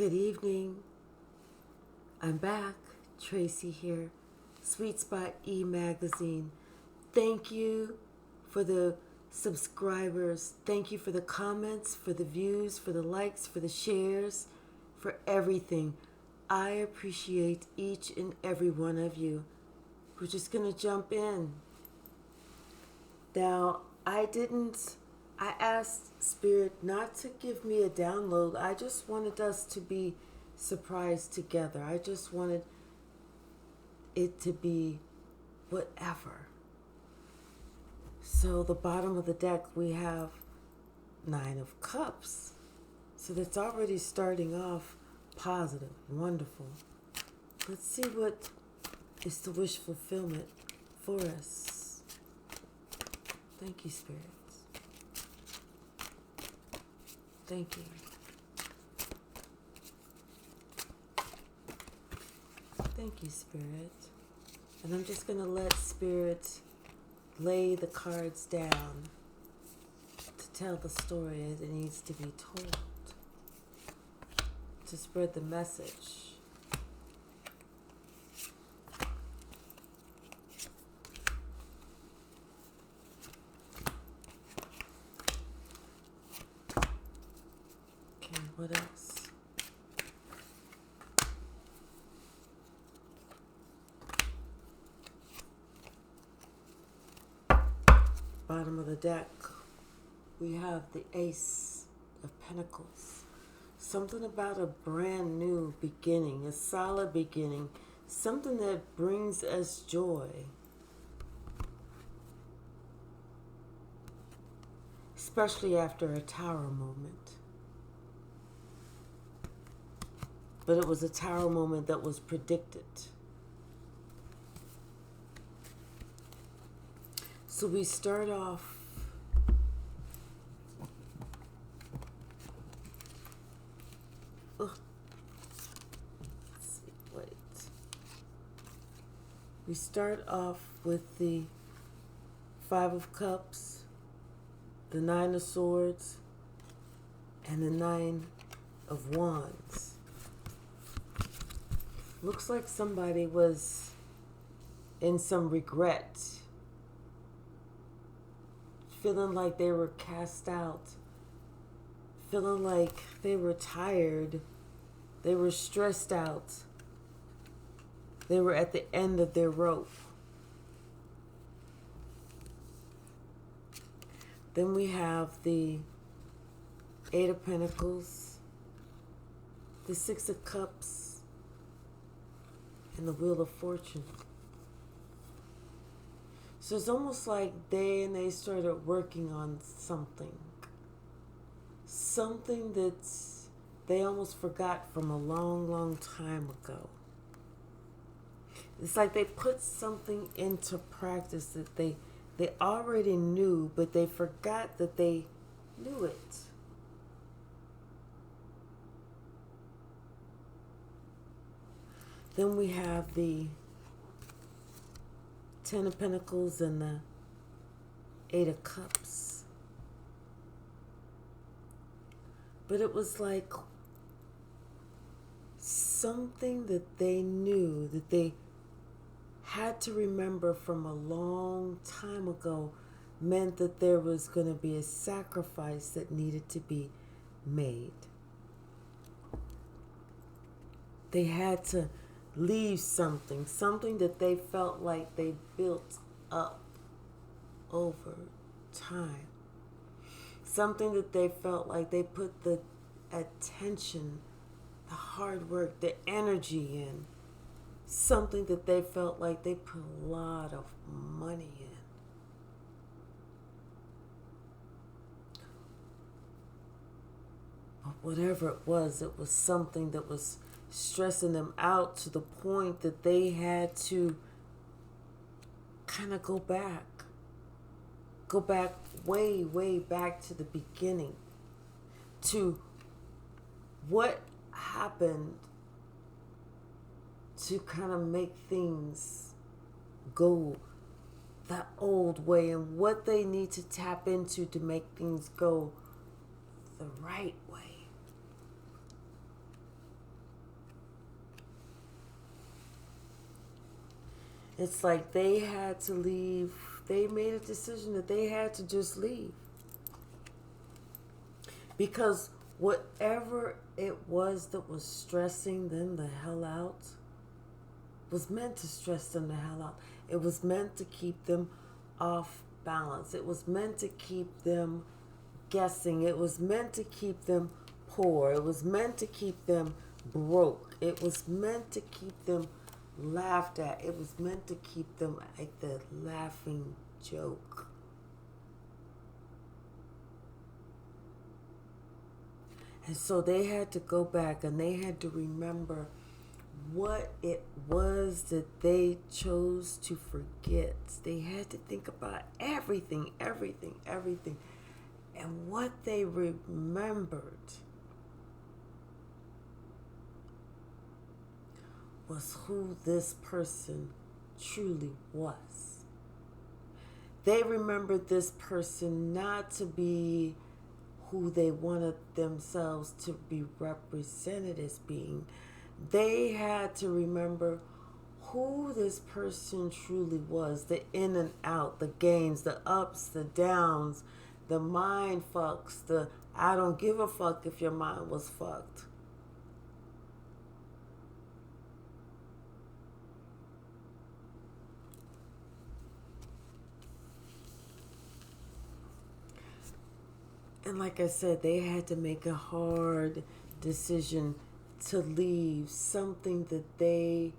Good evening. I'm back. Tracy here. Sweet Spot E-Magazine. Thank you for the subscribers. Thank you for the comments, for the views, for the likes, for the shares, for everything. I appreciate each and every one of you. We're just going to jump in. Now, I asked Spirit not to give me a download. I just wanted us to be surprised together. I just wanted it to be whatever. So the bottom of the deck, we have 9 of Cups. So that's already starting off positive, wonderful. Let's see what is the wish fulfillment for us. Thank you, Spirit. Thank you. Thank you, Spirit. And I'm just going to let Spirit lay the cards down to tell the story as it needs to be told, to spread the message. Okay, what else? Bottom of the deck, we have the Ace of Pentacles. Something about a brand new beginning, a solid beginning, something that brings us joy. Especially after a Tower moment. But it was a Tower moment that was predicted. So we start off We start off with the 5 of Cups, the 9 of Swords, and the 9 of Wands. Looks like somebody was in some regret, feeling like they were cast out, feeling like they were tired, they were stressed out, they were at the end of their rope. Then we have the 8 of Pentacles, the 6 of Cups, and the Wheel of Fortune. So it's almost like they started working on something that they almost forgot from a long, long time ago. It's like they put something into practice that they already knew, but they forgot that they knew it. Then we have the 10 of Pentacles and the 8 of Cups. But it was like something that they knew, that they had to remember from a long time ago, meant that there was going to be a sacrifice that needed to be made. They had to leave something that they felt like they built up over time. Something that they felt like they put the attention, the hard work, the energy in. Something that they felt like they put a lot of money in. But whatever it was something that was stressing them out to the point that they had to kind of go back way, way back to the beginning, to what happened to kind of make things go the old way, and what they need to tap into to make things go the right way. It's like they had to leave. They made a decision that they had to just leave. Because whatever it was that was stressing them the hell out was meant to stress them the hell out. It was meant to keep them off balance. It was meant to keep them guessing. It was meant to keep them poor. It was meant to keep them broke. It was meant to keep them laughed at. It was meant to keep them like the laughing joke. And so they had to go back and they had to remember what it was that they chose to forget. They had to think about everything. And what they remembered was who this person truly was. They remembered this person not to be who they wanted themselves to be represented as being. They had to remember who this person truly was, the in and out, the gains, the ups, the downs, the mind fucks, the I don't give a fuck if your mind was fucked. And like I said, they had to make a hard decision to leave something that they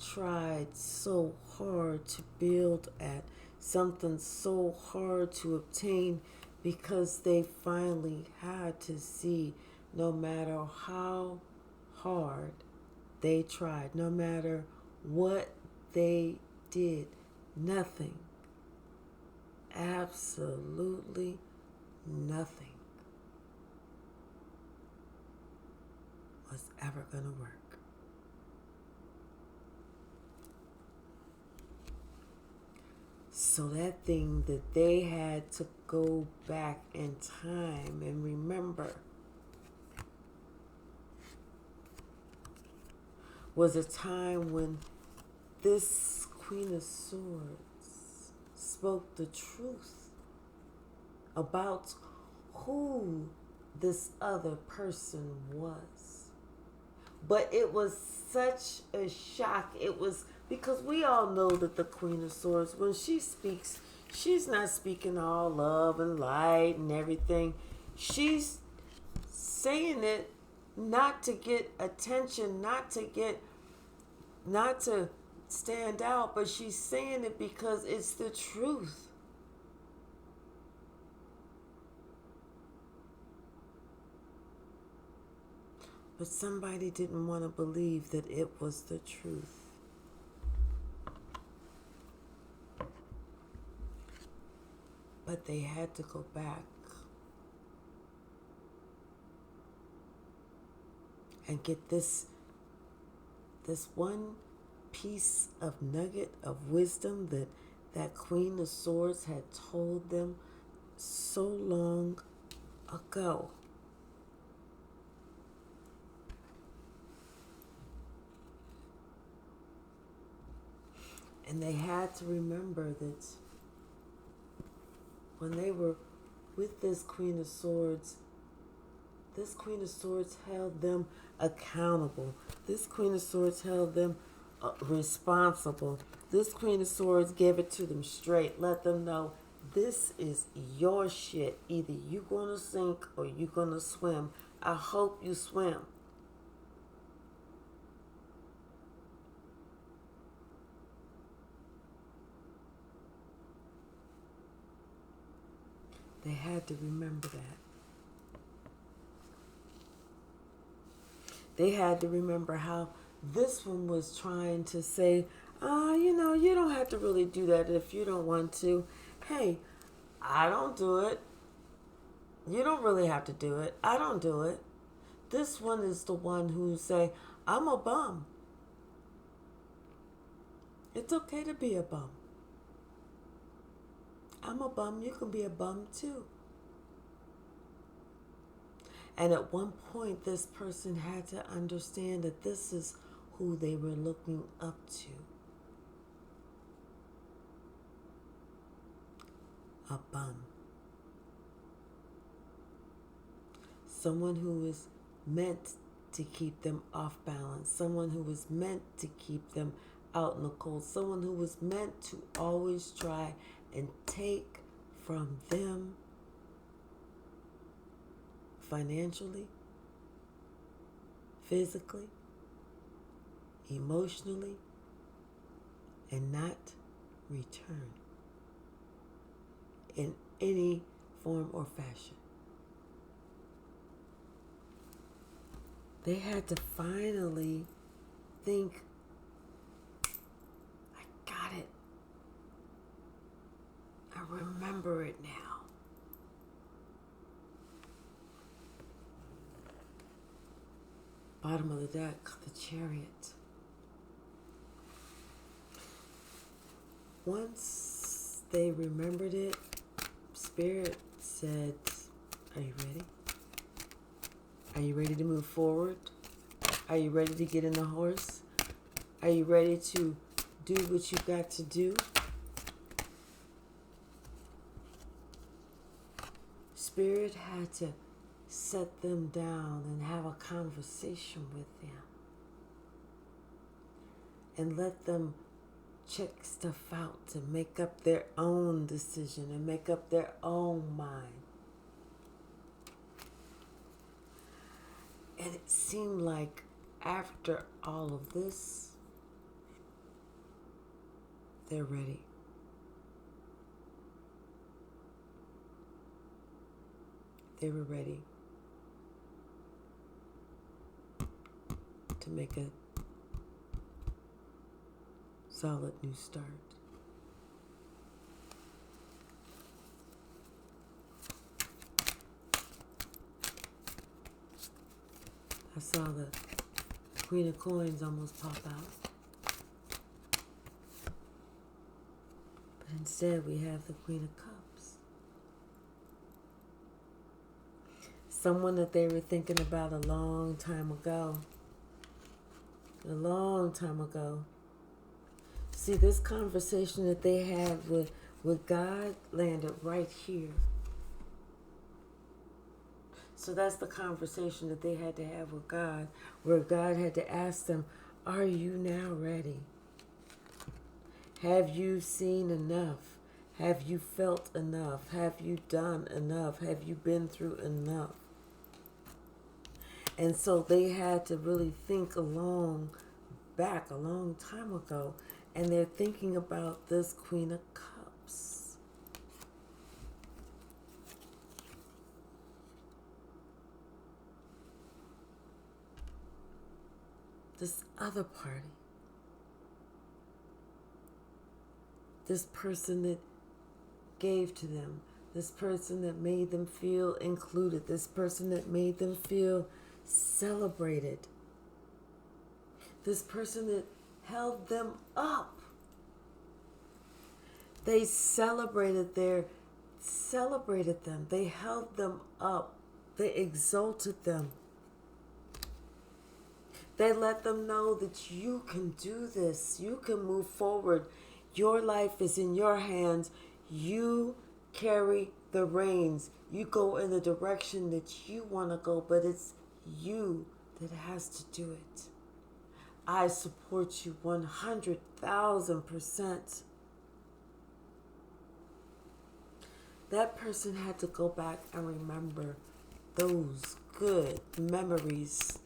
tried so hard to build at, something so hard to obtain, because they finally had to see no matter how hard they tried, no matter what they did, nothing, absolutely nothing was ever going to work. So that thing that they had to go back in time and remember was a time when this Queen of Swords spoke the truth about who this other person was. But it was such a shock. It was because we all know that the Queen of Swords, when she speaks, she's not speaking all love and light and everything. She's saying it not to get attention, not to stand out, but she's saying it because it's the truth. But somebody didn't want to believe that it was the truth. But they had to go back and get this one piece of nugget of wisdom that Queen of Swords had told them so long ago. And they had to remember that when they were with this Queen of Swords held them accountable. This Queen of Swords held them responsible. This Queen of Swords gave it to them straight. Let them know this is your shit. Either you gonna sink or you gonna swim. I hope you swim. They had to remember that. They had to remember how this one was trying to say, you don't have to really do that if you don't want to. Hey, I don't do it. You don't really have to do it. I don't do it. This one is the one who say, I'm a bum. It's okay to be a bum. I'm a bum. You can be a bum too. And at one point, this person had to understand that this is who they were looking up to. a bum. Someone who is meant to keep them off balance. Someone who was meant to keep them out in the cold. Someone who was meant to always try and take from them financially, physically, emotionally, and not return in any form or fashion. They had to finally think, I got it. I remember it now. Bottom of the deck, the Chariot. Once they remembered it, Spirit said, are you ready? Are you ready to move forward? Are you ready to get in the horse? Are you ready to do what you got to do? Spirit had to set them down and have a conversation with them and let them check stuff out to make up their own decision and make up their own mind. And it seemed like after all of this, they're ready. They were ready to make a solid new start. I saw the Queen of Coins almost pop out. But instead we have the Queen of Cups. Someone that they were thinking about a long time ago. A long time ago. See, this conversation that they had with God landed right here. So that's the conversation that they had to have with God, where God had to ask them, are you now ready? Have you seen enough? Have you felt enough? Have you done enough? Have you been through enough? And so they had to really think back a long time ago, and they're thinking about this Queen of Cups. This other party. This person that gave to them. This person that made them feel included. This person that made them feel celebrated. This person that held them up. They celebrated them. They held them up. They exalted them. They let them know that you can do this. You can move forward. Your life is in your hands. You carry the reins. You go in the direction that you want to go, but it's you that has to do it. I support you 100,000%. That person had to go back and remember those good memories.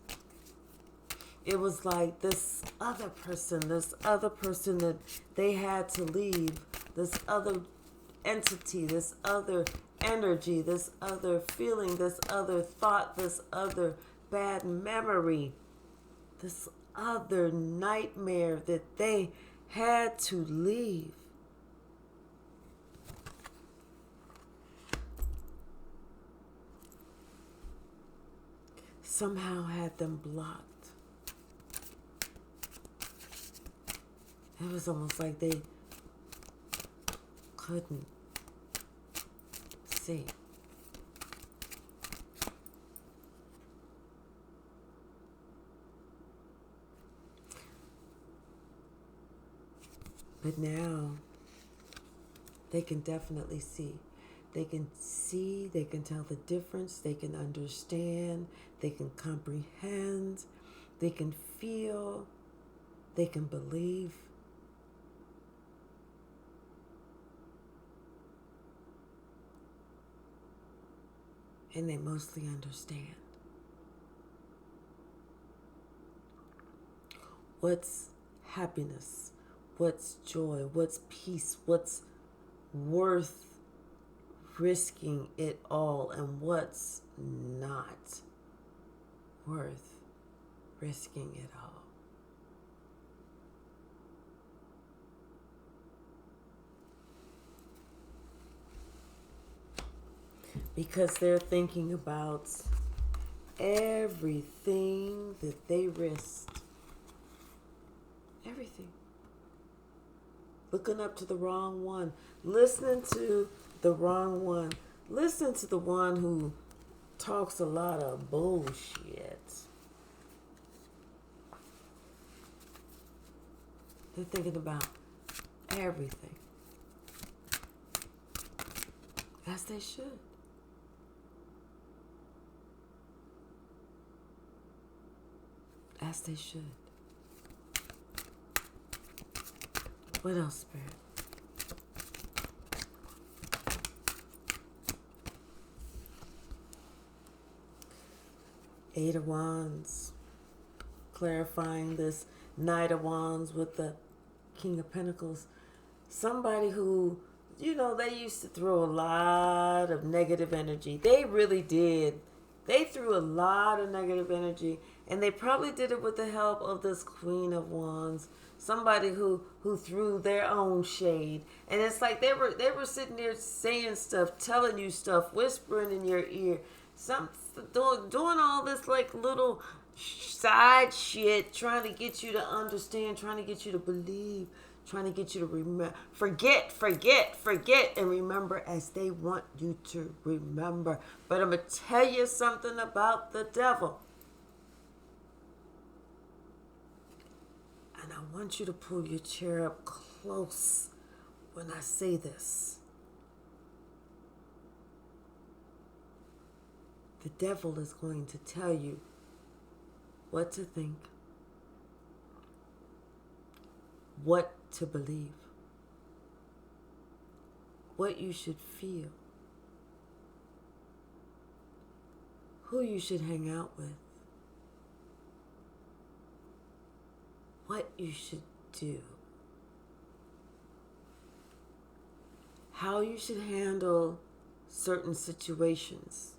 It was like this other person that they had to leave, this other entity, this other energy, this other feeling, this other thought, this other bad memory, this other nightmare that they had to leave. Somehow had them blocked. It was almost like they couldn't see. But now they can definitely see. They can see, they can tell the difference, they can understand, they can comprehend, they can feel, they can believe. And they mostly understand. What's happiness? What's joy? What's peace? What's worth risking it all? And what's not worth risking it all? Because they're thinking about everything that they risked. Everything. Looking up to the wrong one. Listening to the wrong one. Listen to the one who talks a lot of bullshit. They're thinking about everything. As they should. As they should. What else, Spirit? Eight of Wands. Clarifying this Knight of Wands with the King of Pentacles. Somebody who, they used to throw a lot of negative energy. They really did. They threw a lot of negative energy. And they probably did it with the help of this Queen of Wands. Somebody who threw their own shade. And it's like they were sitting there saying stuff, telling you stuff, whispering in your ear. Doing all this like little side shit, trying to get you to understand, trying to get you to believe, trying to get you to remember, forget, and remember as they want you to remember. But I'm going to tell you something about the devil. And I want you to pull your chair up close when I say this. The devil is going to tell you what to think, what to believe, what you should feel, who you should hang out with, what you should do, how you should handle certain situations,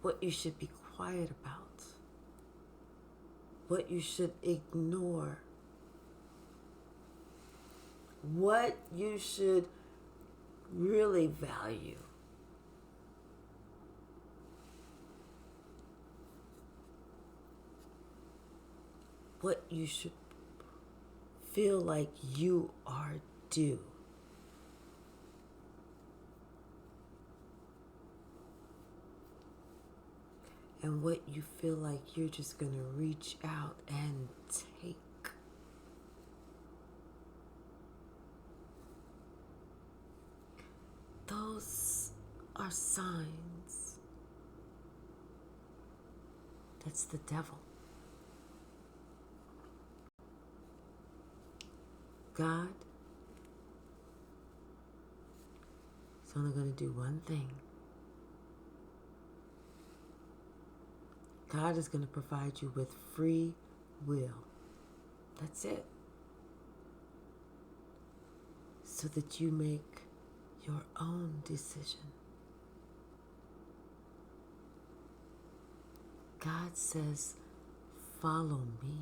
what you should be quiet about, what you should ignore, what you should really value. What you should feel like you are due. And what you feel like you're just going to reach out and take. Those are signs. That's the devil. God is only going to do one thing. God is going to provide you with free will. That's it. So that you make your own decision. God says, follow me.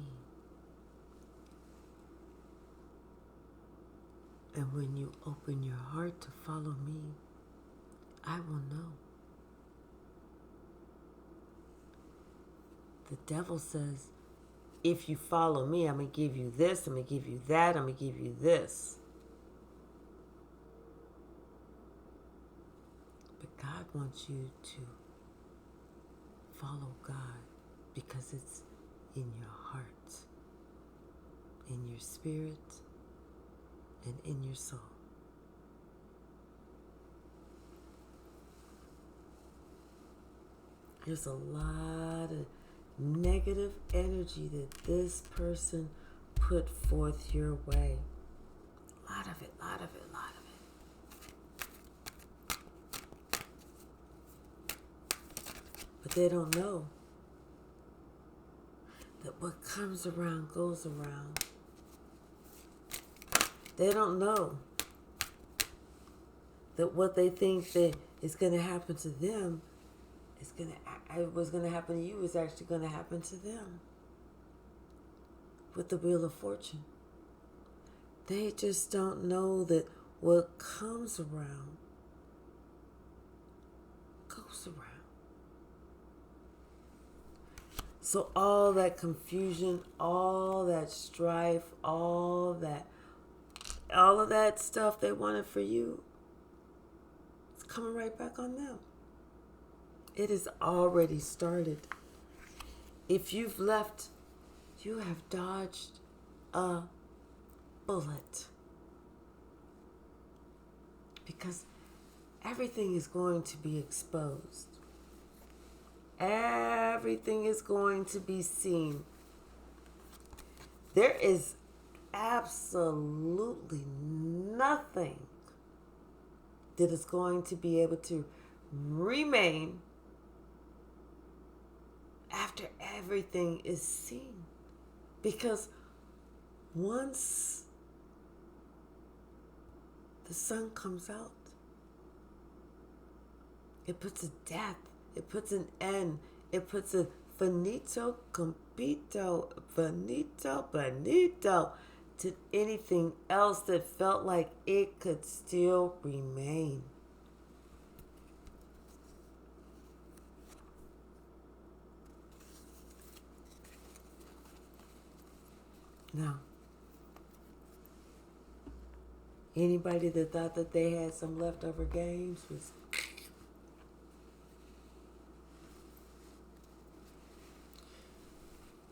And when you open your heart to follow me, I will know. The devil says, if you follow me, I'm going to give you this, I'm going to give you that, I'm going to give you this. But God wants you to follow God because it's in your heart, in your spirit, and in your soul. There's a lot of negative energy that this person put forth your way. A lot of it, lot of it, lot of it. But they don't know that what comes around goes around. They don't know that what they think that is going to happen to them what's going to happen to you is actually going to happen to them with the Wheel of Fortune. They just don't know that what comes around goes around. So all that confusion, all that strife, all of that stuff they wanted for you, it's coming right back on them. It has already started. If you've left, you have dodged a bullet. Because everything is going to be exposed. Everything is going to be seen. There is absolutely nothing that is going to be able to remain after everything is seen. Because once the sun comes out, it puts a death, it puts an end, it puts a finito, compito, bonito to anything else that felt like it could still remain. Now, anybody that thought that they had some leftover games was...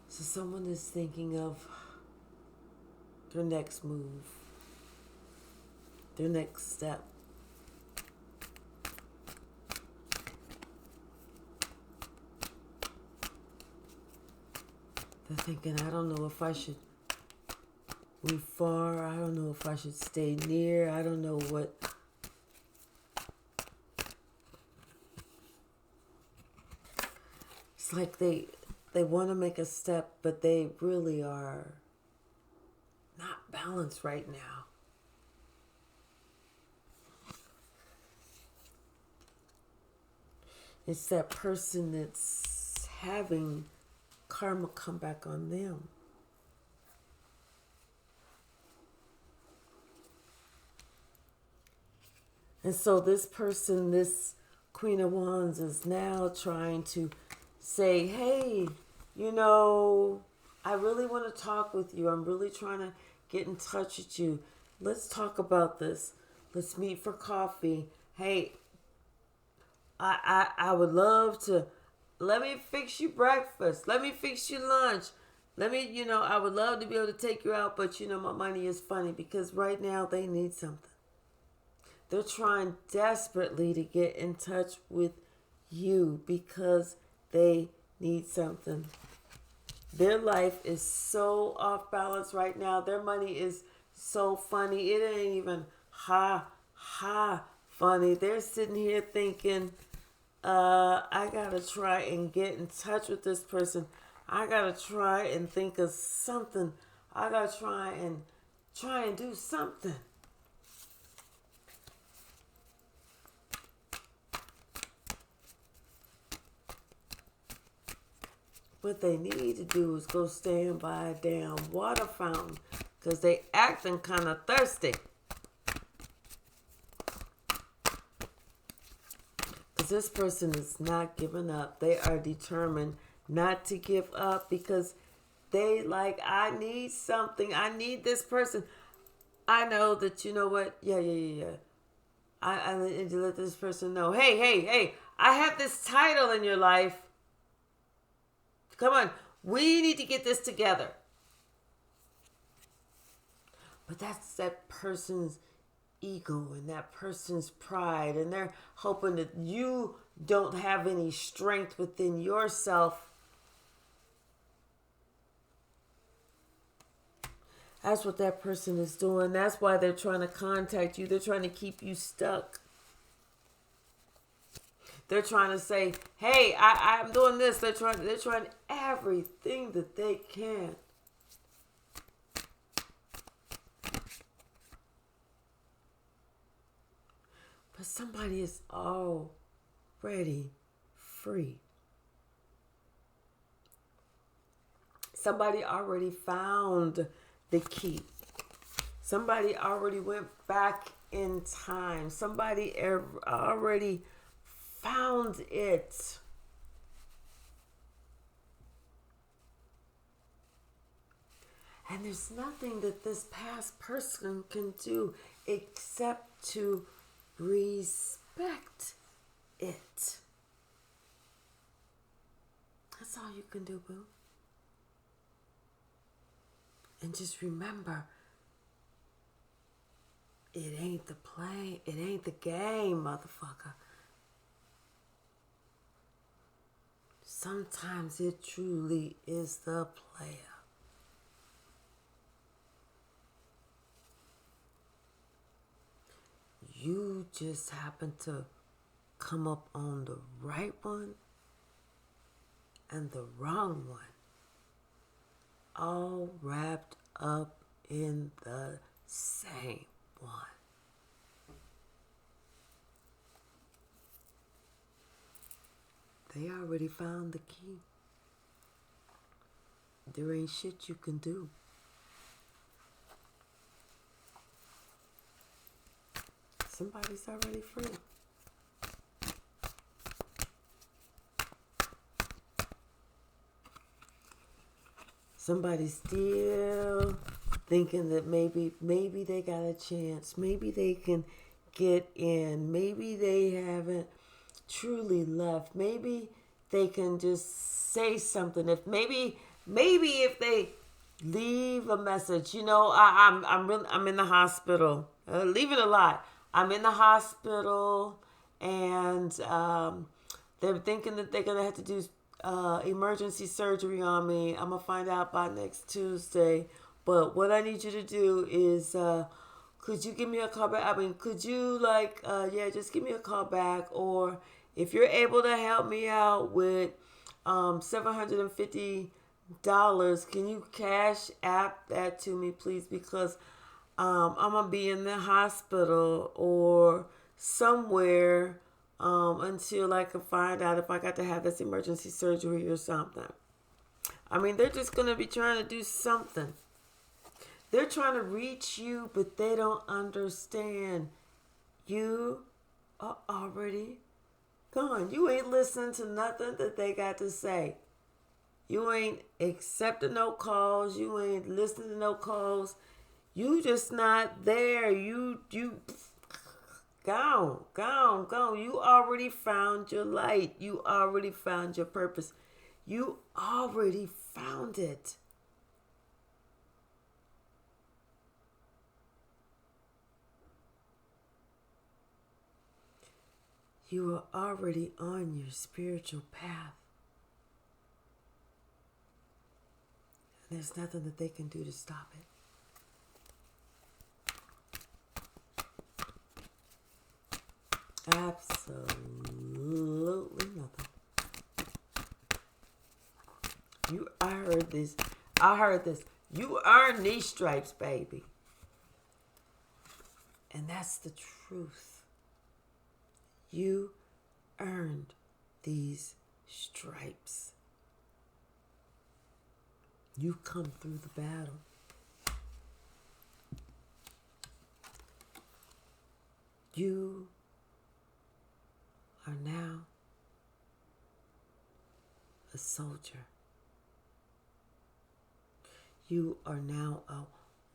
So someone is thinking of their next move, their next step. They're thinking, I don't know if I should move far. I don't know if I should stay near. I don't know what. It's like they want to make a step, but they really are not balanced right now. It's that person that's having karma come back on them. And so this person, this Queen of Wands, is now trying to say, hey, you know, I really want to talk with you. I'm really trying to get in touch with you. Let's talk about this. Let's meet for coffee. Hey, I would love to, let me fix you breakfast. Let me fix you lunch. I would love to be able to take you out, but my money is funny because right now they need something. They're trying desperately to get in touch with you because they need something. Their life is so off balance right now. Their money is so funny. It ain't even funny. They're sitting here thinking, I gotta try and get in touch with this person. I gotta try and think of something. I gotta try and do something. What they need to do is go stand by a damn water fountain because they acting kind of thirsty. Because this person is not giving up. They are determined not to give up because they like, I need something. I need this person. I know that, you know what? Yeah. I need to let this person know, hey, I have this title in your life. Come on, we need to get this together. But that's that person's ego and that person's pride, and they're hoping that you don't have any strength within yourself. That's what that person is doing. That's why they're trying to contact you. They're trying to keep you stuck. They're trying to say, hey, I'm doing this. They're trying everything that they can. But somebody is already free. Somebody already found the key. Somebody already went back in time. Somebody already found it. And there's nothing that this past person can do except to respect it. That's all you can do, boo. And just remember, it ain't the play, it ain't the game, motherfucker. Sometimes it truly is the player. You just happen to come up on the right one and the wrong one, all wrapped up in the same one. They already found the key. There ain't shit you can do. Somebody's already free. Somebody's still thinking that maybe they got a chance. Maybe they can get in. Maybe they haven't truly left. Maybe they can just say something. Maybe if they leave a message. You know, I'm in the hospital. Leave it a lot. I'm in the hospital, and they're thinking that they're gonna have to do emergency surgery on me. I'm gonna find out by next Tuesday. But what I need you to do is, could you give me a call back? I mean, could you just give me a call back, or if you're able to help me out with $750, can you cash app that to me, please? Because I'm gonna be in the hospital or somewhere until I can find out if I got to have this emergency surgery or something. I mean, they're just gonna be trying to do something. They're trying to reach you, but they don't understand. You are already gone. You ain't listening to nothing that they got to say. You ain't accepting no calls. You ain't listening to no calls. You just not there. You gone. You already found your light. You already found your purpose. You already found it. You are already on your spiritual path. And there's nothing that they can do to stop it. Absolutely nothing. I heard this. You earn these stripes, baby. And that's the truth. You earned these stripes. You come through the battle. You are now a soldier. You are now a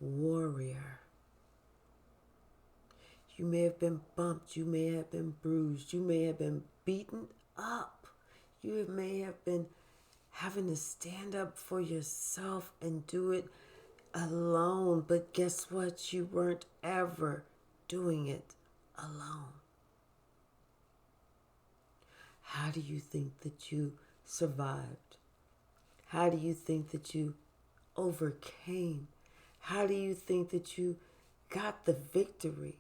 warrior. You may have been bumped. You may have been bruised. You may have been beaten up. You may have been having to stand up for yourself and do it alone. But guess what? You weren't ever doing it alone. How do you think that you survived? How do you think that you overcame? How do you think that you got the victory?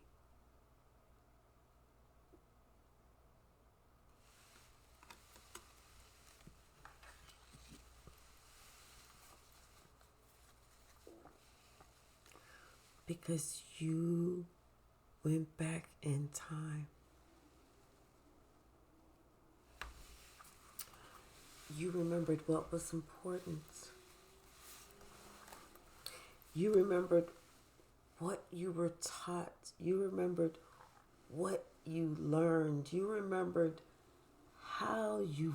Because you went back in time. You remembered what was important. You remembered what you were taught. You remembered what you learned. You remembered how you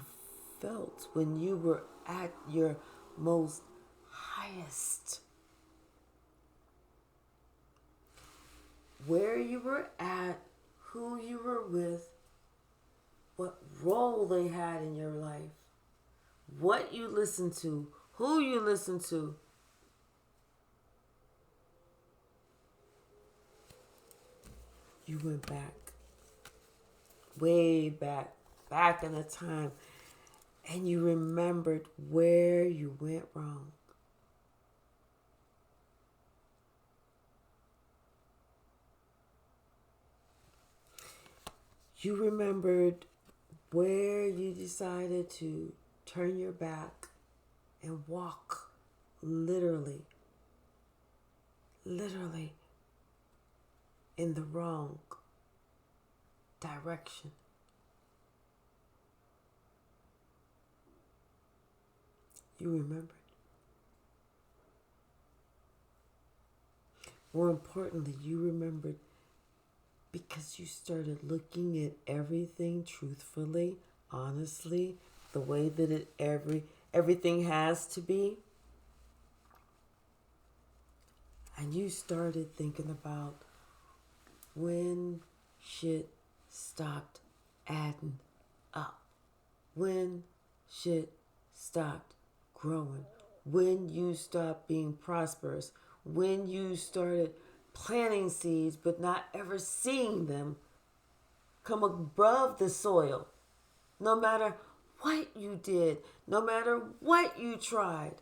felt when you were at your most highest. Where you were at, who you were with, what role they had in your life, what you listened to, who you listened to. You went back, way back in a time, and you remembered where you went wrong. You remembered where you decided to turn your back and walk literally in the wrong direction. You remembered. More importantly, you remembered because you started looking at everything truthfully, honestly, the way that everything has to be. And you started thinking about when shit stopped adding up. When shit stopped growing. When you stopped being prosperous. When you started planting seeds but not ever seeing them come above the soil. No matter what you did, no matter what you tried.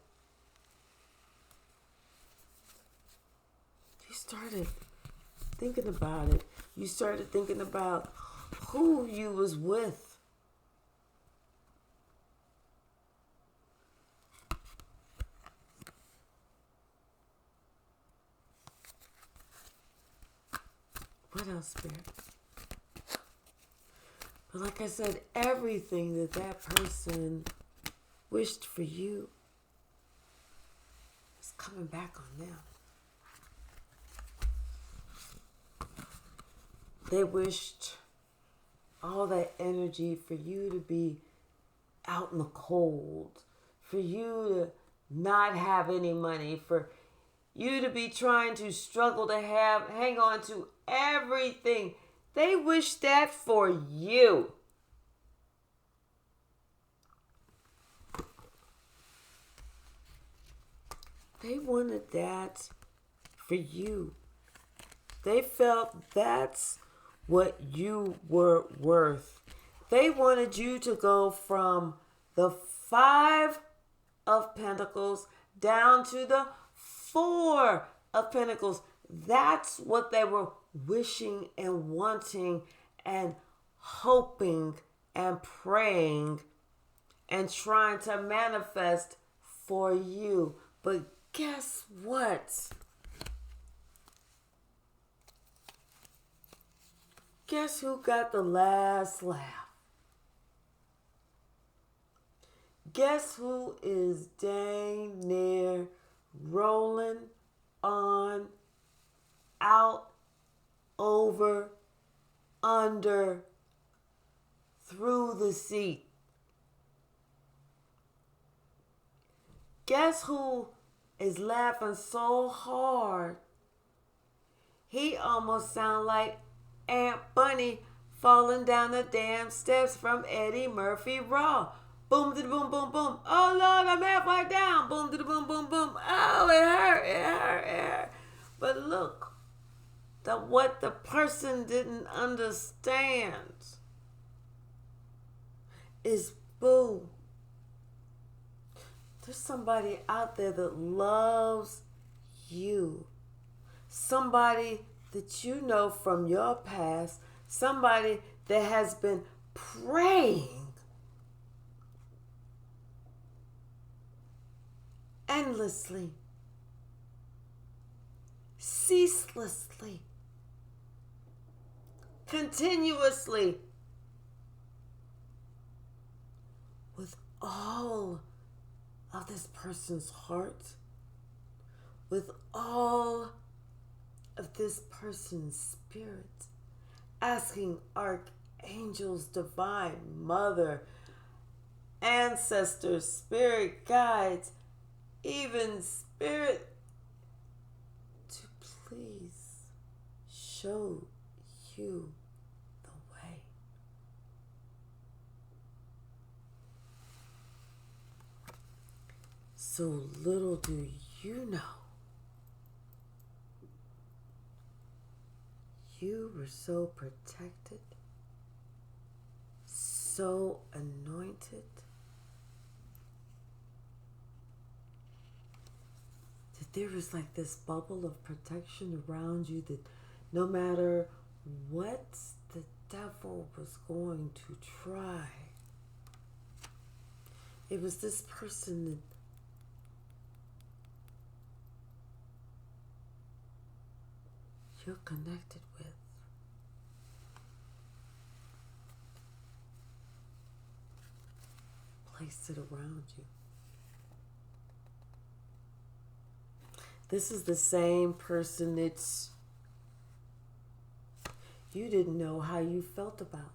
You started thinking about it. You started thinking about who you was with. What else, Spirit? But like I said, everything that person wished for you is coming back on them. They wished all that energy for you to be out in the cold, for you to not have any money, for you to be trying to struggle to hang on to everything. They wish that for you. They wanted that for you. They felt that's what you were worth. They wanted you to go from the 5 of Pentacles down to the 4 of Pentacles. That's what they were wishing and wanting and hoping and praying and trying to manifest for you. But guess what? Guess who got the last laugh? Guess who is dang near rolling on, out, over, under, through the seat? Guess who is laughing so hard he almost sound like Aunt Bunny falling down the damn steps from Eddie Murphy Raw. Boom, da boom, boom, boom. Oh, Lord, I'm halfway down. Boom, da boom, boom, boom. Oh, it hurt. But look, that what the person didn't understand is, boo, there's somebody out there that loves you. Somebody that you know from your past. Somebody that has been praying endlessly, ceaselessly, continuously, with all of this person's heart, with all of this person's spirit, asking archangels, divine mother, ancestors, spirit guides, even spirit, to please show you the way. So little do you know, you were so protected, so anointed, that there was like this bubble of protection around you, that no matter what the devil was going to try, it was this person that you're connected with. Placed it around you. This is the same person that you didn't know how you felt about.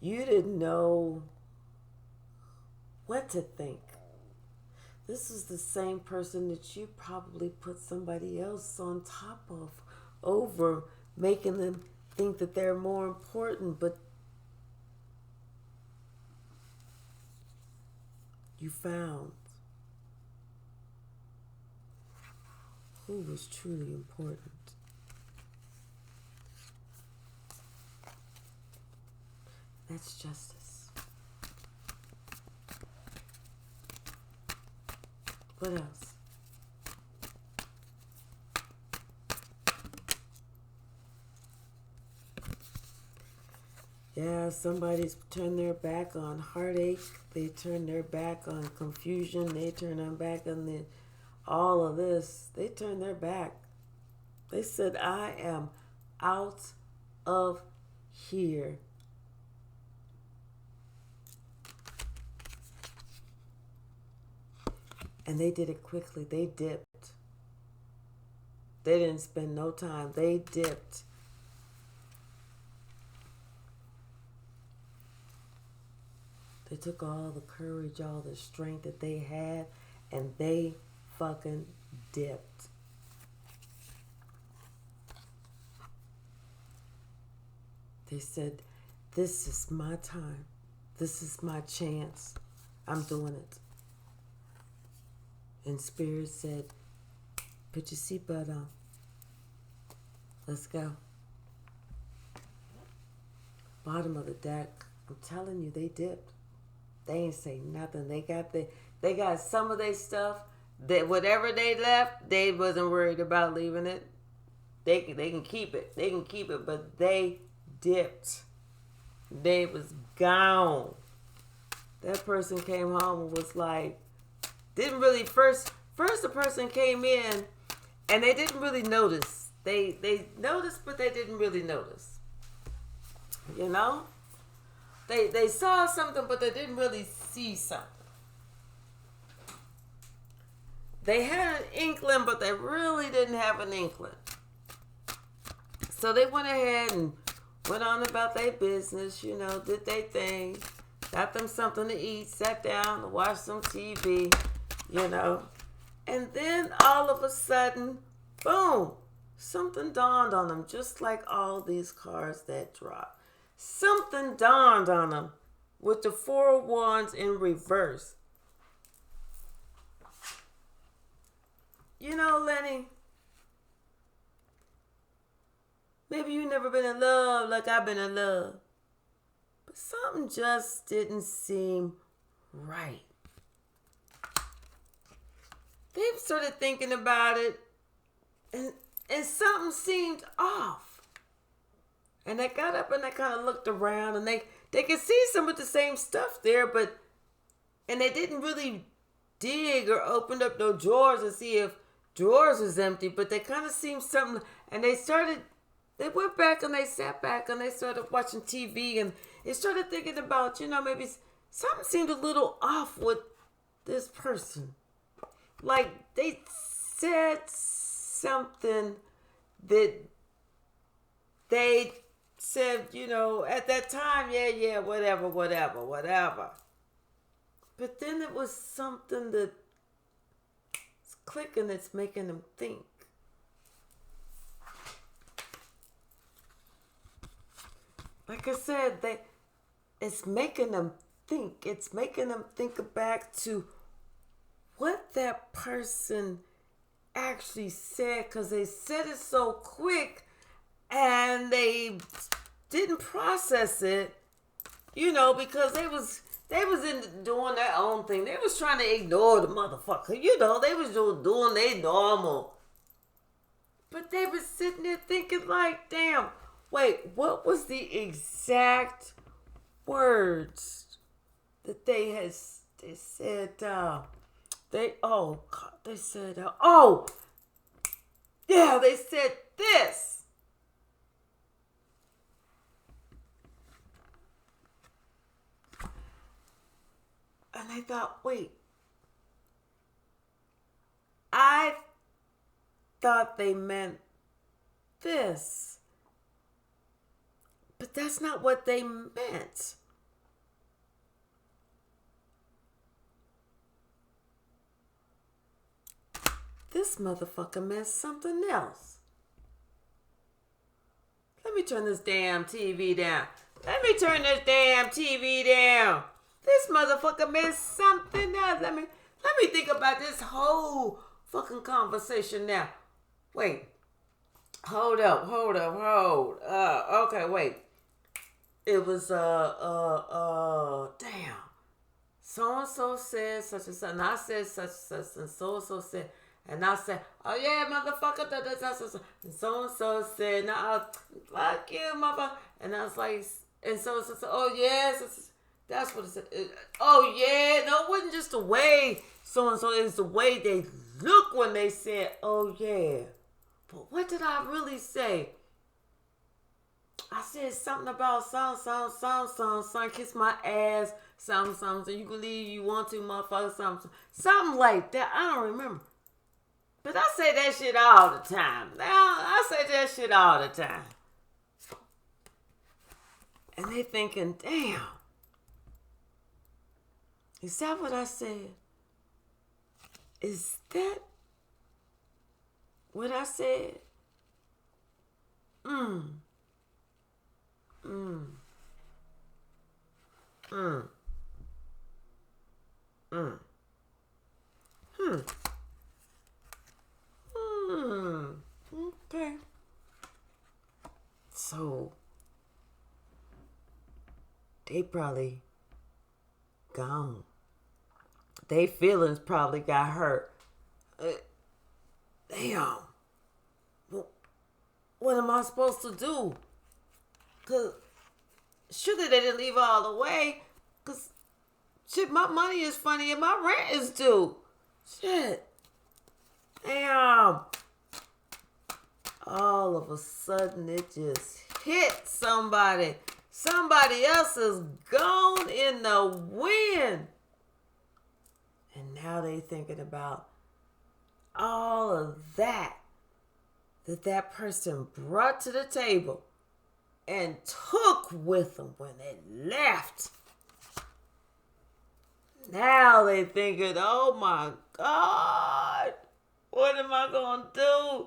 You didn't know what to think. This is the same person that you probably put somebody else on top of, over, making them think that they're more important, but you found who was truly important. That's justice. What else? Yeah, somebody's turned their back on heartache. They turn their back on confusion. They turn their back on all of this. They turn their back. They said, I am out of here. And they did it quickly. They dipped. They didn't spend no time. They dipped. They took all the courage, all the strength that they had, and they fucking dipped. They said, this is my time. This is my chance. I'm doing it. And Spirit said, put your seatbelt on. Let's go. Bottom of the deck. I'm telling you, they dipped. They ain't say nothing. They got some of their stuff. That whatever they left, they wasn't worried about leaving it. They can keep it. They can keep it, but they dipped. They was gone. That person came home and was like, didn't really first the person came in and they didn't really notice. They noticed, but they didn't really notice. You know? They saw something, but they didn't really see something. They had an inkling, but they really didn't have an inkling. So they went ahead and went on about their business, you know, did their thing, got them something to eat, sat down to watch some TV, you know. And then all of a sudden, boom, something dawned on them, just like all these cards that drop. Something dawned on them with the Four of Wands in reverse. You know, Lenny, Maybe you never been in love like I've been in love. But something just didn't seem right. They started thinking about it, and something seemed off. And they got up and they kind of looked around, and they could see some of the same stuff there, and they didn't really dig or open up no drawers to see if drawers was empty, but they kind of seen something, and they went back and they sat back and they started watching TV, and they started thinking about, maybe something seemed a little off with this person. Like they said something that they said, at that time, yeah, whatever. But then it was something that's clicking, that's making them think. Like I said, it's making them think. It's making them think back to what that person actually said, because they said it so quick and they didn't process it, because they was in doing their own thing. They was trying to ignore the motherfucker, they was doing their normal. But they was sitting there thinking like, damn, wait, what was the exact words that they said, they said they said this. And I thought, wait, I thought they meant this. But that's not what they meant. This motherfucker meant something else. Let me turn this damn TV down. This motherfucker meant something else. Let me think about this whole fucking conversation now. Wait. Hold up. Okay, wait. It was, damn. So-and-so said such and such, and I said such and such, and so-and-so said, and I said, oh yeah, motherfucker, and so-and-so said, nah, fuck you, motherfucker. And I was like, and so-and-so said, oh yes, that's what it said. Oh yeah, no, it wasn't just the way so-and-so, it's the way they look when they said, oh yeah. But what did I really say? I said something about son, kiss my ass, something, you believe you want to, motherfucker, something like that. I don't remember. But I say that shit all the time. And they thinking, damn, is that what I said? Is that what I said? Okay. So they probably gone. They feelings probably got hurt. Damn. What am I supposed to do? Cause surely they didn't leave all the way. Cause shit, my money is funny and my rent is due. Shit. Damn. All of a sudden it just hit somebody. Somebody else is gone in the wind. And now they thinking about all of that person brought to the table and took with them when they left. Now they thinking, oh my God, what am I going to do?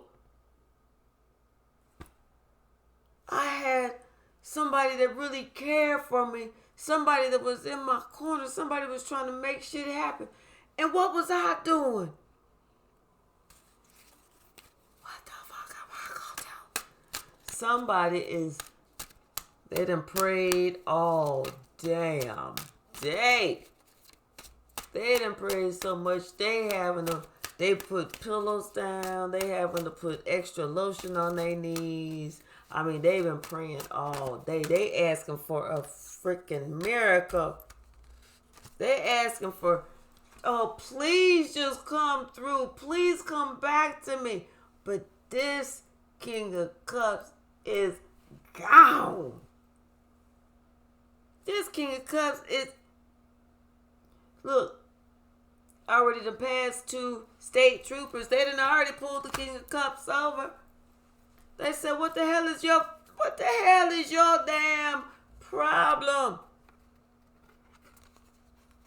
I had somebody that really cared for me, somebody that was in my corner, somebody was trying to make shit happen. And what was I doing? What the fuck am I going to do? somebody they done prayed all damn day. They done prayed so much, they put pillows down, they having to put extra lotion on their knees. I mean, they've been praying all day. They asking for a freaking miracle. They asking for, oh, please just come through. Please come back to me. But this King of Cups is gone. This King of Cups is, look, already the past 2 state troopers, they done already pulled the King of Cups over. They said, what the hell is your damn problem?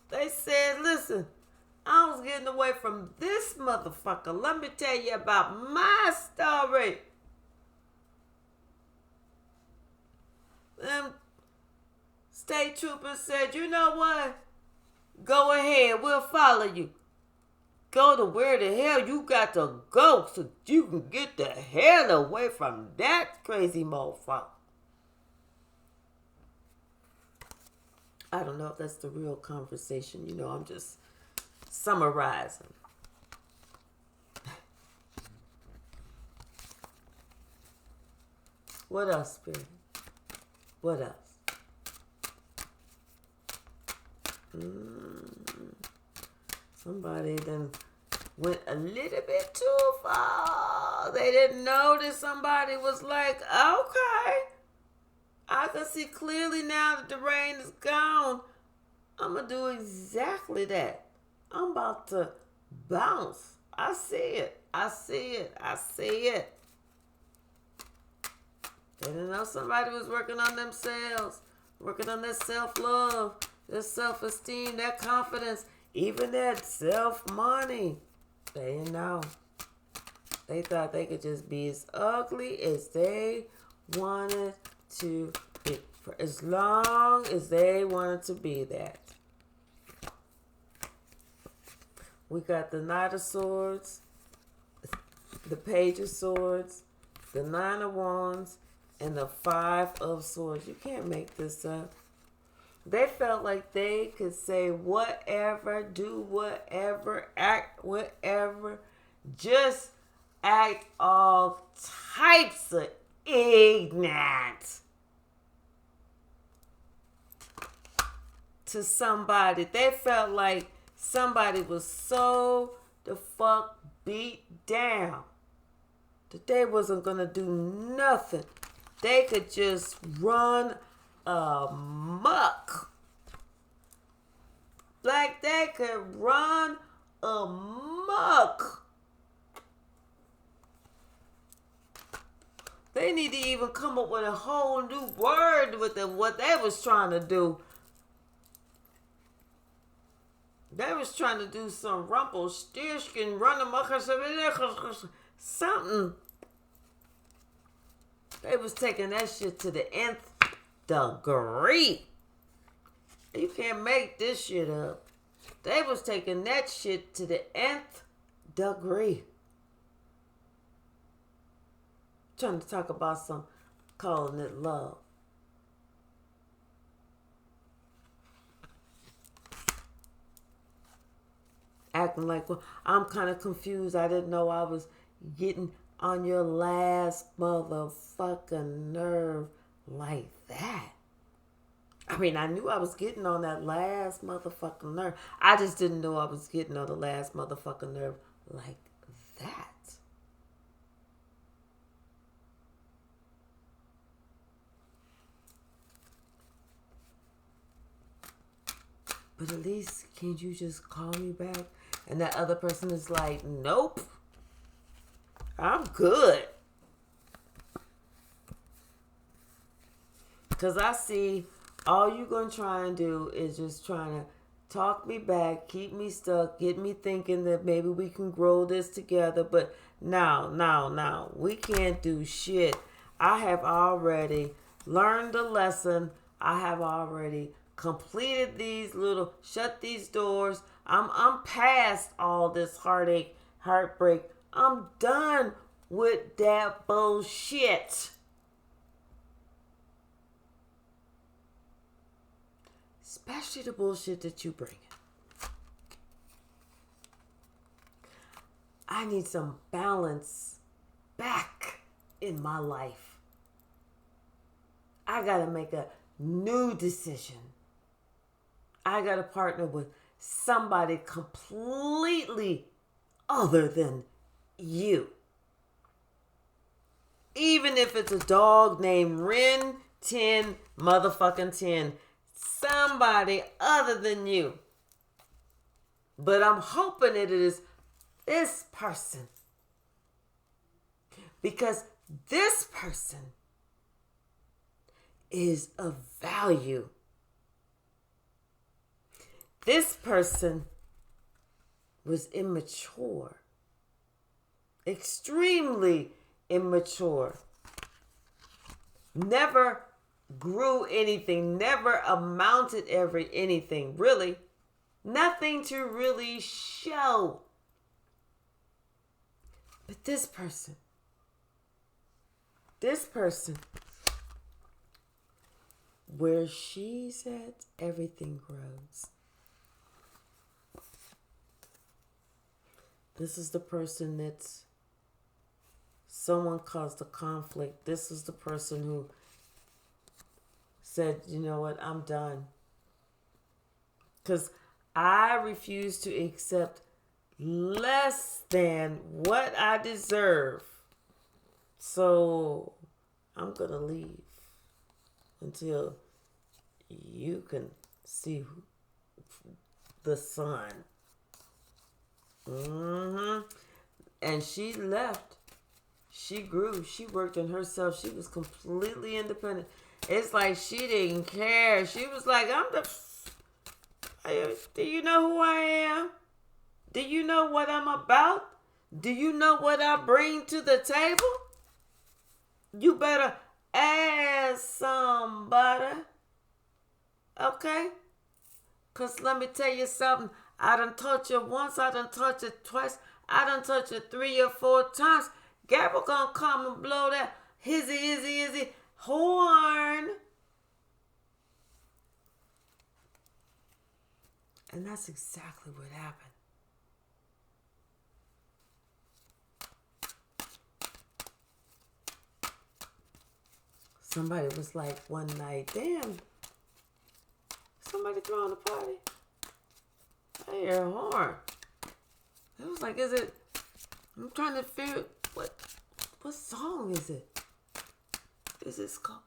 They said, listen, I was getting away from this motherfucker. Let me tell you about my story. Them state troopers said, you know what? Go ahead, we'll follow you. Go to where the hell you got to go so you can get the hell away from that crazy motherfucker. I don't know if that's the real conversation. You know, I'm just summarizing. What else, Spirit? What else? Somebody then went a little bit too far. They didn't notice. Somebody was like, okay, I can see clearly now that the rain is gone. I'm going to do exactly that. I'm about to bounce. I see it. I see it. I see it. They didn't know somebody was working on themselves, working on their self-love, their self-esteem, their confidence, even that self-money. They didn't know. They thought they could just be as ugly as they wanted to be, for as long as they wanted to be that. We got the Knight of Swords, the Page of Swords, the Nine of Wands, and the Five of Swords. You can't make this up. They felt like they could say whatever, do whatever, act whatever, just act all types of ignorant to somebody. They felt like somebody was so the fuck beat down that they wasn't gonna do nothing. They could just run amok. Like they could run amok. They need to even come up with a whole new word with them, what they was trying to do. They was trying to do some Rumpelstiltskin, run amok, something. They was taking that shit to the nth degree. You can't make this shit up. They was taking that shit to the nth degree. Trying to talk about some calling it love. Acting like, well, I'm kind of confused. I didn't know I was getting on your last motherfucking nerve like that. I mean, I knew I was getting on that last motherfucking nerve. I just didn't know I was getting on the last motherfucking nerve like that. But at least, can't you just call me back? And that other person is like, nope. I'm good. Because I see all you're going to try and do is just trying to talk me back, keep me stuck, get me thinking that maybe we can grow this together. But no. We can't do shit. I have already learned the lesson. I have already completed shut these doors. I'm past all this heartache, heartbreak. I'm done with that bullshit. especially the bullshit that you bring. I need some balance back in my life. I gotta make a new decision. I gotta partner with somebody completely other than you. Even if it's a dog named Ren 10 motherfucking 10. Somebody other than you. But I'm hoping it is this person. Because this person is of value. This person was immature. Extremely immature. Never grew anything. Never amounted anything. Really. Nothing to really show. But this person, where she's at, everything grows. This is the person that's someone caused a conflict. This is the person who said, you know what, I'm done. Because I refuse to accept less than what I deserve. So I'm going to leave until you can see the sun. And she left. She grew. She worked on herself. She was completely independent. It's like she didn't care. She was like, do you know who I am? Do you know what I'm about? Do you know what I bring to the table? You better ask somebody. Okay? Because let me tell you something. I done touched it once. I done touched it twice. I done touched it 3 or 4 times. Gabriel gonna come and blow that hizzy horn. And that's exactly what happened. Somebody was like one night, damn, somebody throwing a party. I hear a horn. It was like, I'm trying to figure, what song is it? Is it called?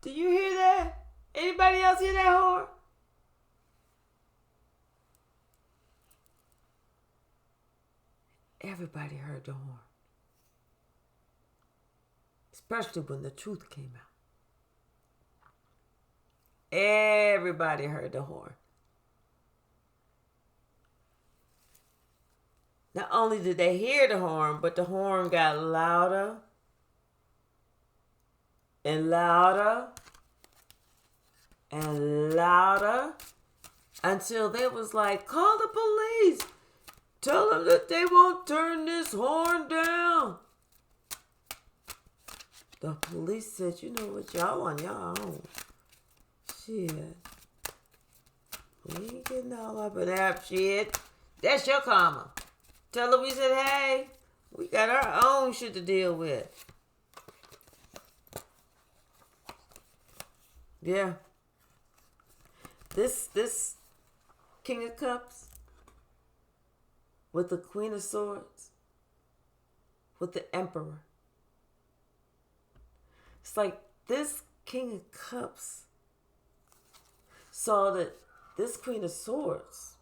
Do you hear that? Anybody else hear that horn? Everybody heard the horn. Especially when the truth came out. Everybody heard the horn. Not only did they hear the horn, but the horn got louder and louder and louder until they was like, call the police. Tell them that they won't turn this horn down. The police said, you know what, y'all on y'all own. Shit. We ain't getting all up in that shit. That's your karma. Tell her we said, hey, we got our own shit to deal with. Yeah. This King of Cups with the Queen of Swords with the Emperor. It's like this King of Cups saw that this Queen of Swords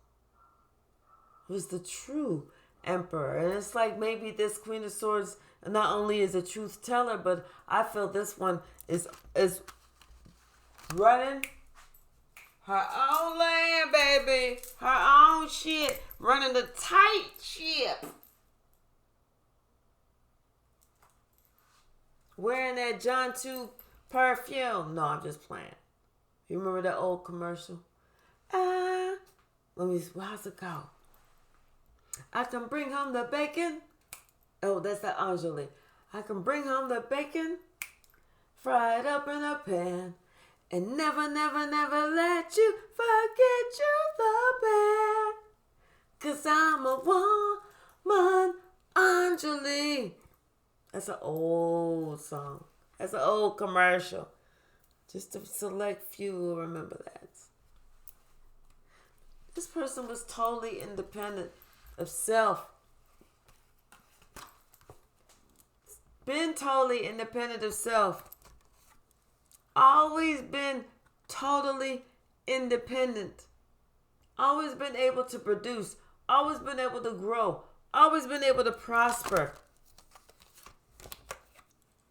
was the true Emperor. And it's like maybe this Queen of Swords not only is a truth teller, but I feel this one is running her own land, baby. Her own shit. Running the tight ship. Wearing that John 2 perfume. No, I'm just playing. You remember that old commercial? How's it go? I can bring home the bacon. Oh, that's that Angelique. I can bring home the bacon, fry it up in a pan, And never, never, never let you forget you're the best. 'Cause I'm a woman, Anjali. That's an old song. That's an old commercial. Just a select few will remember that. This person was totally independent of self. Been totally independent of self. Always been totally independent. Always been able to produce. Always been able to grow. Always been able to prosper.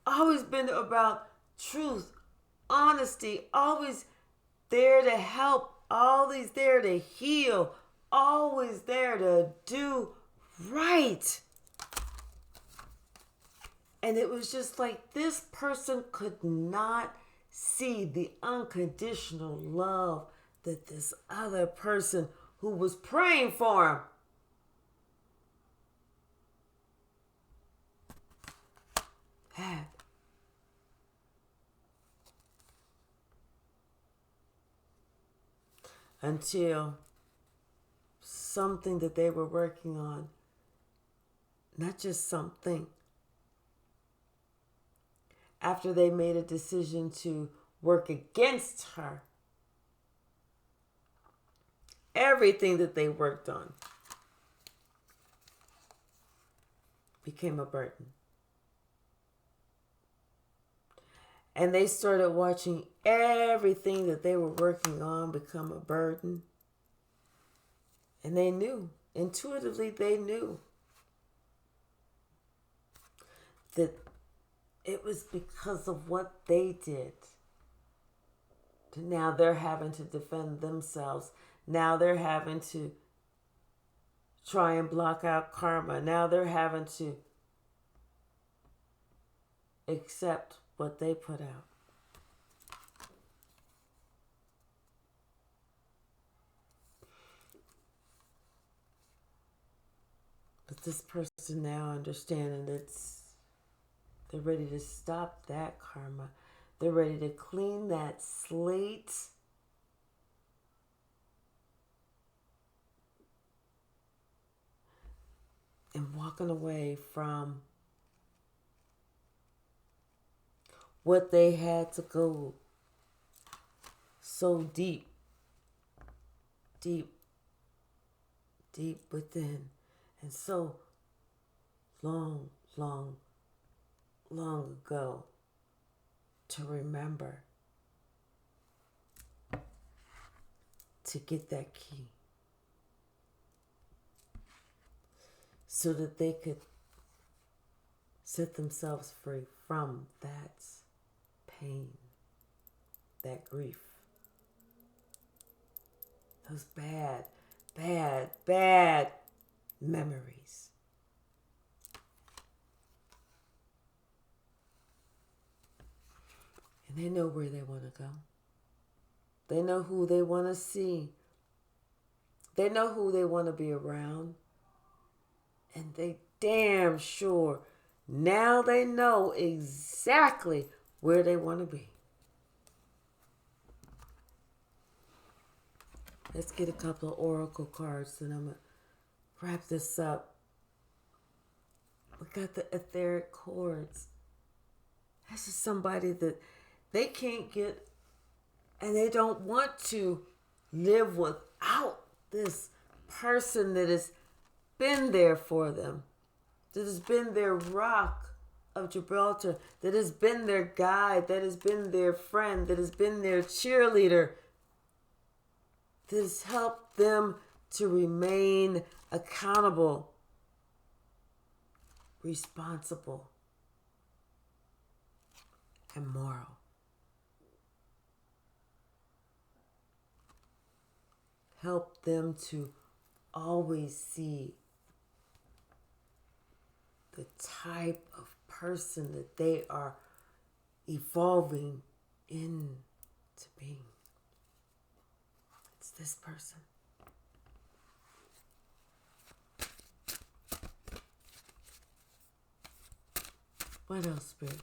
Always been about truth, honesty. Always there to help. Always there to heal. Always there to do right. And it was just like this person could not see the unconditional love that this other person who was praying for him had. Until something that they were working on, not just something, after they made a decision to work against her, everything that they worked on became a burden. And they started watching everything that they were working on become a burden. And they knew, intuitively they knew that it was because of what they did. Now they're having to defend themselves. Now they're having to try and block out karma. Now they're having to accept what they put out. But this person now understanding that they're ready to stop that karma. They're ready to clean that slate. And walking away from what they had to go so deep within. And so long ago to remember to get that key so that they could set themselves free from that pain, that grief, those bad memories. And they know where they want to go. They know who they want to see. They know who they want to be around. And they damn sure now they know exactly where they want to be. Let's get a couple of oracle cards and I'm going to wrap this up. We got the etheric cords. This is somebody that they can't get and they don't want to live without this person that has been there for them, that has been their rock of Gibraltar, that has been their guide, that has been their friend, that has been their cheerleader, that has helped them to remain accountable, responsible, and moral. Help them to always see the type of person that they are evolving into being. It's this person. What else, Spirit?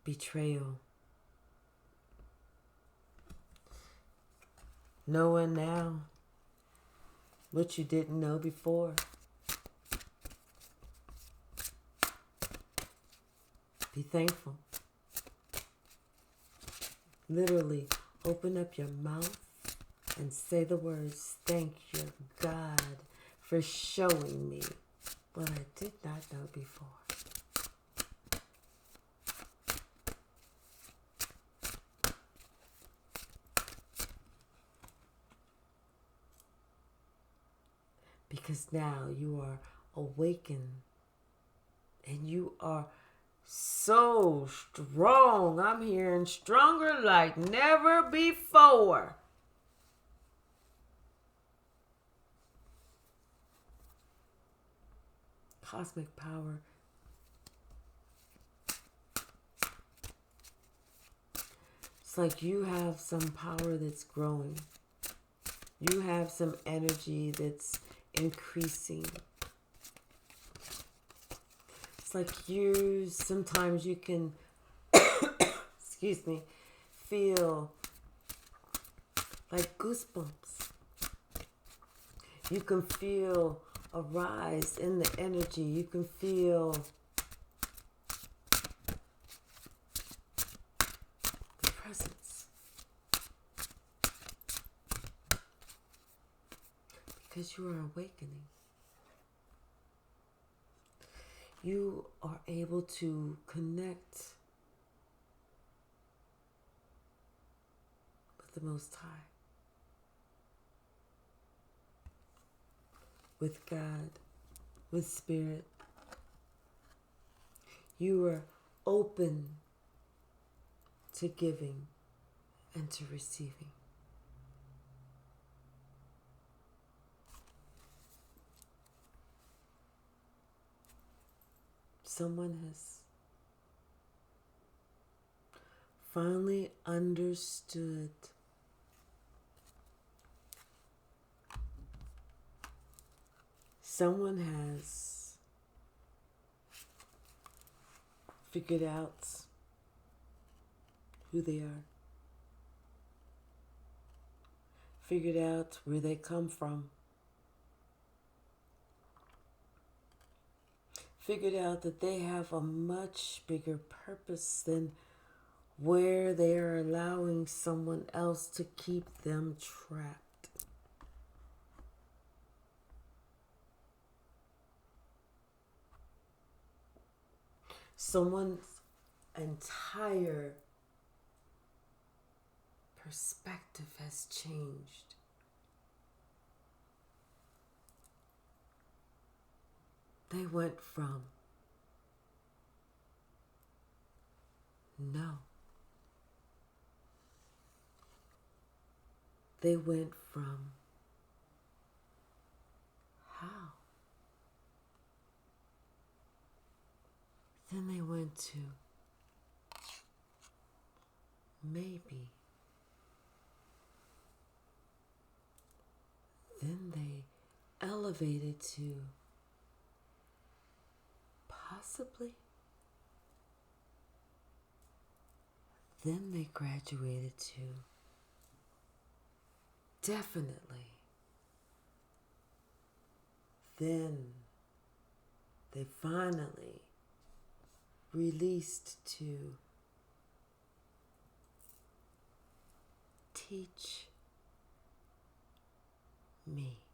betrayal. Knowing now what you didn't know before. Be thankful. Literally, open up your mouth and say the words, "Thank you, God, for showing me what I did not know before." Because now you are awakened and you are so strong. I'm hearing stronger like never before. Cosmic power. It's like you have some power that's growing. You have some energy that's increasing. It's like sometimes you can, excuse me, feel like goosebumps. You can feel a rise in the energy. You can feel the presence. Because you are awakening. You are able to connect with the Most High, with God, with Spirit. You are open to giving and to receiving. Someone has finally understood someone has figured out who they are, figured out where they come from, figured out that they have a much bigger purpose than where they are allowing someone else to keep them trapped. Someone's entire perspective has changed. They went from no. They went from how. Then they went to maybe. Then they elevated to possibly. Then they graduated to definitely. Then they finally released to teach me.